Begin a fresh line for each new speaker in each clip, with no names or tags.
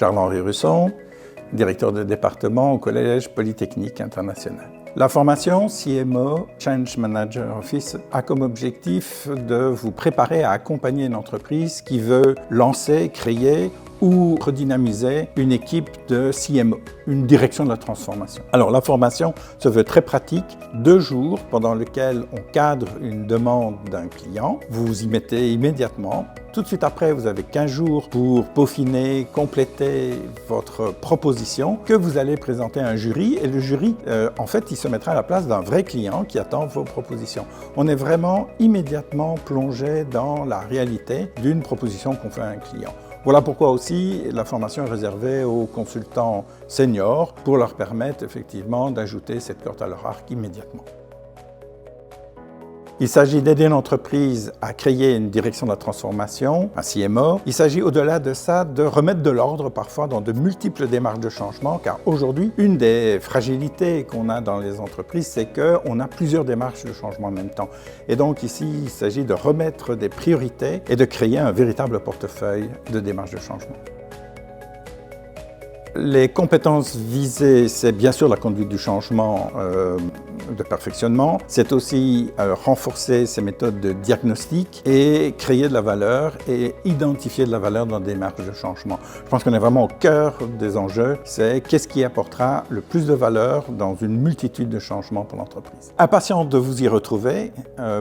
Charles-Henri Russon, directeur de département au Collège Polytechnique International. La formation CMO, Change Manager Office, a comme objectif de vous préparer à accompagner une entreprise qui veut lancer, créer ou redynamiser une équipe de CMO, une direction de la transformation. Alors la formation se veut très pratique, 2 jours pendant lesquels on cadre une demande d'un client, vous vous y mettez immédiatement. Tout de suite après, vous avez 15 jours pour peaufiner, compléter votre proposition que vous allez présenter à un jury. Et le jury, en fait, il se mettra à la place d'un vrai client qui attend vos propositions. On est vraiment immédiatement plongé dans la réalité d'une proposition qu'on fait à un client. Voilà pourquoi aussi la formation est réservée aux consultants seniors pour leur permettre effectivement d'ajouter cette corde à leur arc immédiatement. Il s'agit d'aider une entreprise à créer une direction de la transformation, un CMO. Il s'agit au-delà de ça de remettre de l'ordre parfois dans de multiples démarches de changement, car aujourd'hui, une des fragilités qu'on a dans les entreprises, c'est qu'on a plusieurs démarches de changement en même temps. Et donc ici, il s'agit de remettre des priorités et de créer un véritable portefeuille de démarches de changement. Les compétences visées, c'est bien sûr la conduite du changement de perfectionnement. C'est aussi renforcer ces méthodes de diagnostic et créer de la valeur et identifier de la valeur dans des démarches de changement. Je pense qu'on est vraiment au cœur des enjeux. C'est qu'est-ce qui apportera le plus de valeur dans une multitude de changements pour l'entreprise. Impatient de vous y retrouver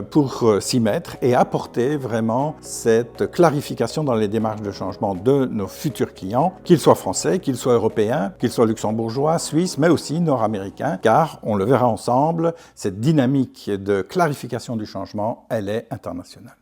pour s'y mettre et apporter vraiment cette clarification dans les démarches de changement de nos futurs clients, qu'ils soient français, qu'ils soient européens, qu'ils soient luxembourgeois, suisses, mais aussi nord-américains, car on le verra ensemble, cette dynamique de clarification du changement, elle est internationale.